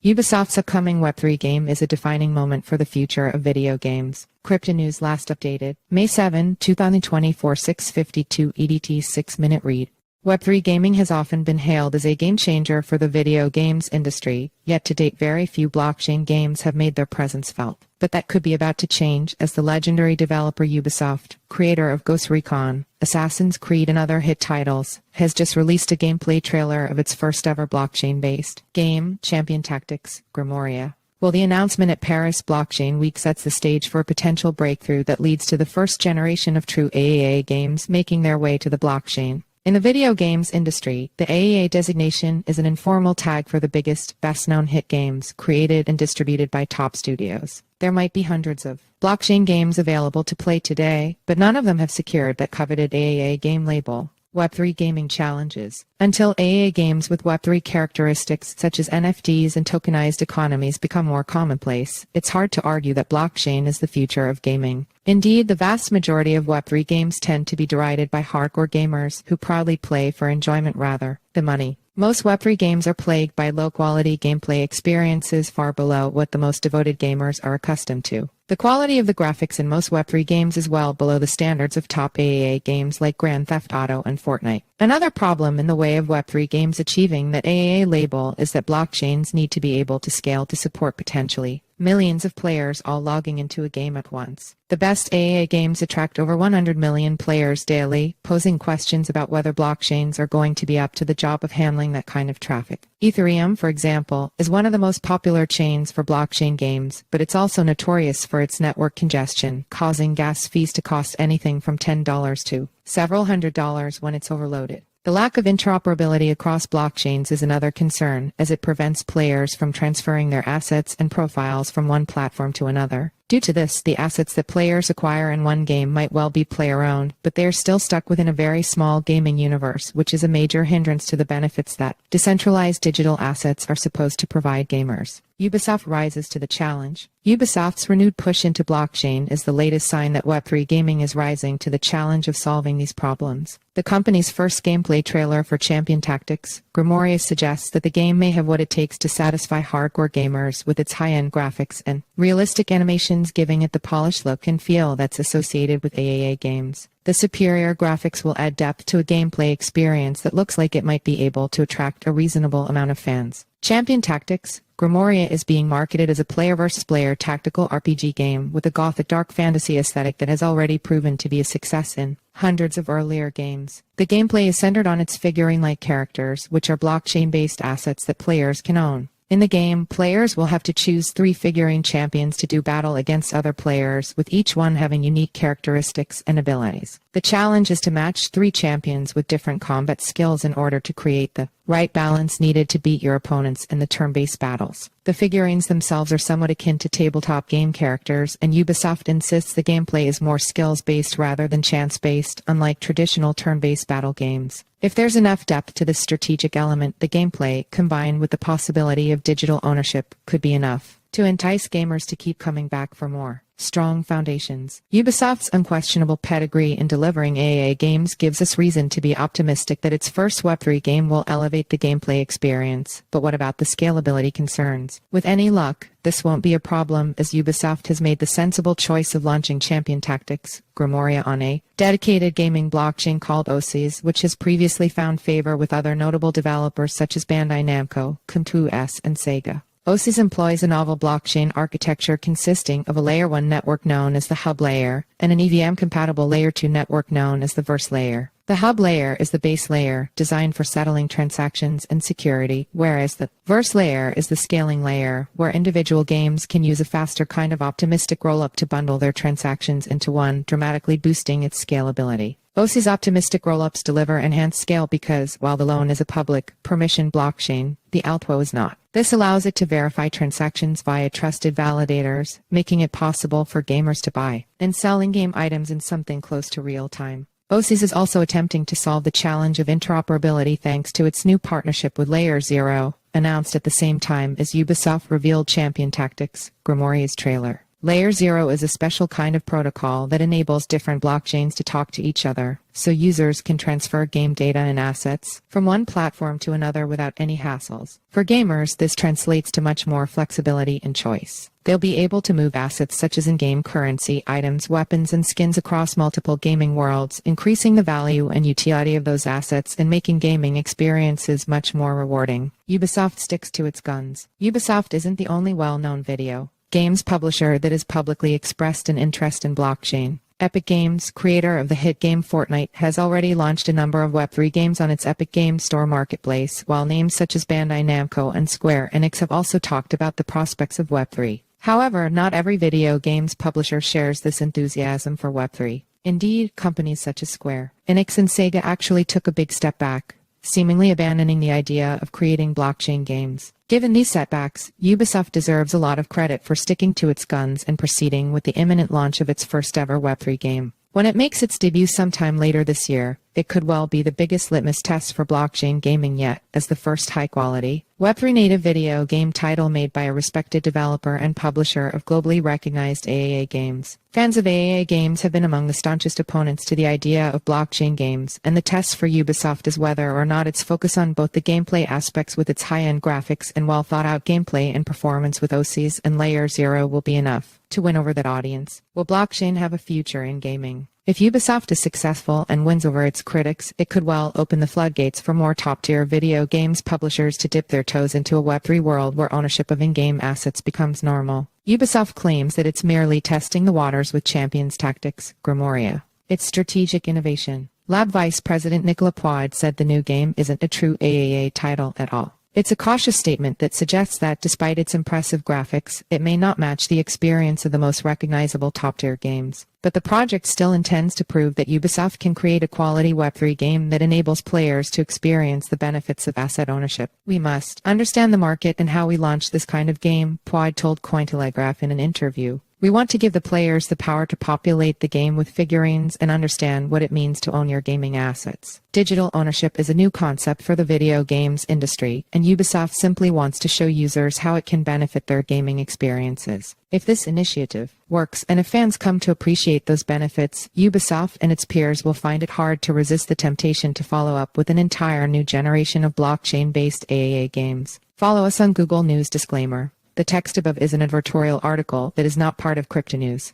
Ubisoft's upcoming Web3 game is a defining moment for the future of video games. Cryptonews last updated, May 7, 2024, 6:52 EDT 6-minute read. Web3 gaming has often been hailed as a game-changer for the video games industry, yet to date very few blockchain games have made their presence felt. But that could be about to change as the legendary developer Ubisoft, creator of Ghost Recon, Assassin's Creed and other hit titles, has just released a gameplay trailer of its first-ever blockchain-based game, Champion Tactics, Grimoria. Well, the announcement at Paris Blockchain Week sets the stage for a potential breakthrough that leads to the first generation of true AAA games making their way to the blockchain. In the video games industry, the AAA designation is an informal tag for the biggest, best-known hit games created and distributed by top studios. There might be hundreds of blockchain games available to play today, but none of them have secured that coveted AAA game label. Web3 gaming challenges. Until AAA games with Web3 characteristics such as NFTs and tokenized economies become more commonplace, it's hard to argue that blockchain is the future of gaming. Indeed, the vast majority of Web3 games tend to be derided by hardcore gamers who proudly play for enjoyment rather than money. Most Web3 games are plagued by low-quality gameplay experiences far below what the most devoted gamers are accustomed to. The quality of the graphics in most Web3 games is well below the standards of top AAA games like Grand Theft Auto and Fortnite. Another problem in the way of Web3 games achieving that AAA label is that blockchains need to be able to scale to support potentially millions of players all logging into a game at once. The best AAA games attract over 100 million players daily, posing questions about whether blockchains are going to be up to the job of handling that kind of traffic. Ethereum, for example, is one of the most popular chains for blockchain games, but it's also notorious for its network congestion, causing gas fees to cost anything from $10 to several $100s when it's overloaded. The lack of interoperability across blockchains is another concern, as it prevents players from transferring their assets and profiles from one platform to another. Due to this, the assets that players acquire in one game might well be player-owned, but they are still stuck within a very small gaming universe, which is a major hindrance to the benefits that decentralized digital assets are supposed to provide gamers. Ubisoft rises to the challenge. Ubisoft's renewed push into blockchain is the latest sign that Web3 gaming is rising to the challenge of solving these problems. The company's first gameplay trailer for Champion Tactics, Grimoria, suggests that the game may have what it takes to satisfy hardcore gamers with its high-end graphics and realistic animations, giving it the polished look and feel that's associated with AAA games. The superior graphics will add depth to a gameplay experience that looks like it might be able to attract a reasonable amount of fans. Champion Tactics, Grimoria is being marketed as a player-versus-player tactical RPG game with a gothic dark fantasy aesthetic that has already proven to be a success in hundreds of earlier games. The gameplay is centered on its figurine-like characters, which are blockchain-based assets that players can own. In the game, players will have to choose 3 figurine champions to do battle against other players, with each one having unique characteristics and abilities. The challenge is to match 3 champions with different combat skills in order to create the right balance needed to beat your opponents in the turn-based battles. The figurines themselves are somewhat akin to tabletop game characters, and Ubisoft insists the gameplay is more skills-based rather than chance-based, unlike traditional turn-based battle games. If there's enough depth to this strategic element, the gameplay, combined with the possibility of digital ownership, could be enough to entice gamers to keep coming back for more. Strong foundations. Ubisoft's unquestionable pedigree in delivering AAA games gives us reason to be optimistic that its first Web3 game will elevate the gameplay experience. But what about the scalability concerns? With any luck, this won't be a problem, as Ubisoft has made the sensible choice of launching Champion Tactics, Grimoria, on a dedicated gaming blockchain called OSIS, which has previously found favor with other notable developers such as Bandai Namco, Cryptonews, and Sega. OSIS employs a novel blockchain architecture consisting of a Layer 1 network known as the hub layer and an EVM-compatible Layer 2 network known as the verse layer. The hub layer is the base layer, designed for settling transactions and security, whereas the verse layer is the scaling layer, where individual games can use a faster kind of optimistic rollup to bundle their transactions into one, dramatically boosting its scalability. OSI's optimistic rollups deliver enhanced scale because, while the loan is a public, permissioned blockchain, the alto is not. This allows it to verify transactions via trusted validators, making it possible for gamers to buy and sell in-game items in something close to real time. OSIS is also attempting to solve the challenge of interoperability thanks to its new partnership with Layer 0, announced at the same time as Ubisoft revealed Champion Tactics, Grimoria's trailer. Layer 0 is a special kind of protocol that enables different blockchains to talk to each other, so users can transfer game data and assets from one platform to another without any hassles. For gamers, this translates to much more flexibility and choice. They'll be able to move assets such as in-game currency, items, weapons, and skins across multiple gaming worlds, increasing the value and utility of those assets and making gaming experiences much more rewarding. Ubisoft sticks to its guns. Ubisoft isn't the only well-known video games publisher that has publicly expressed an interest in blockchain. Epic Games, creator of the hit game Fortnite, has already launched a number of Web3 games on its Epic Games Store marketplace, while names such as Bandai Namco and Square Enix have also talked about the prospects of Web3. However, not every video games publisher shares this enthusiasm for Web3. Indeed, companies such as Square Enix and Sega actually took a big step back, seemingly abandoning the idea of creating blockchain games. Given these setbacks, Ubisoft deserves a lot of credit for sticking to its guns and proceeding with the imminent launch of its first-ever Web3 game. When it makes its debut sometime later this year, it could well be the biggest litmus test for blockchain gaming yet, as the first high-quality Web3 native video game title made by a respected developer and publisher of globally recognized AAA games. Fans of AAA games have been among the staunchest opponents to the idea of blockchain games, and the test for Ubisoft is whether or not its focus on both the gameplay aspects with its high-end graphics and well-thought-out gameplay and performance with OCs and Layer 0 will be enough to win over that audience. Will blockchain have a future in gaming? If Ubisoft is successful and wins over its critics, it could well open the floodgates for more top-tier video games publishers to dip their toes into a Web3 world where ownership of in-game assets becomes normal. Ubisoft claims that it's merely testing the waters with Champions Tactics, Grimoria. It's strategic innovation. Lab Vice President Nicolas Poid said the new game isn't a true AAA title at all. It's a cautious statement that suggests that, despite its impressive graphics, it may not match the experience of the most recognizable top-tier games. But the project still intends to prove that Ubisoft can create a quality Web3 game that enables players to experience the benefits of asset ownership. We must understand the market and how we launch this kind of game, Poid told Cointelegraph in an interview. We want to give the players the power to populate the game with figurines and understand what it means to own your gaming assets. Digital ownership is a new concept for the video games industry, and Ubisoft simply wants to show users how it can benefit their gaming experiences. If this initiative works, and if fans come to appreciate those benefits, Ubisoft and its peers will find it hard to resist the temptation to follow up with an entire new generation of blockchain-based AAA games. Follow us on Google News. Disclaimer. The text above is an editorial article that is not part of Cryptonews.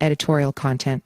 Editorial content.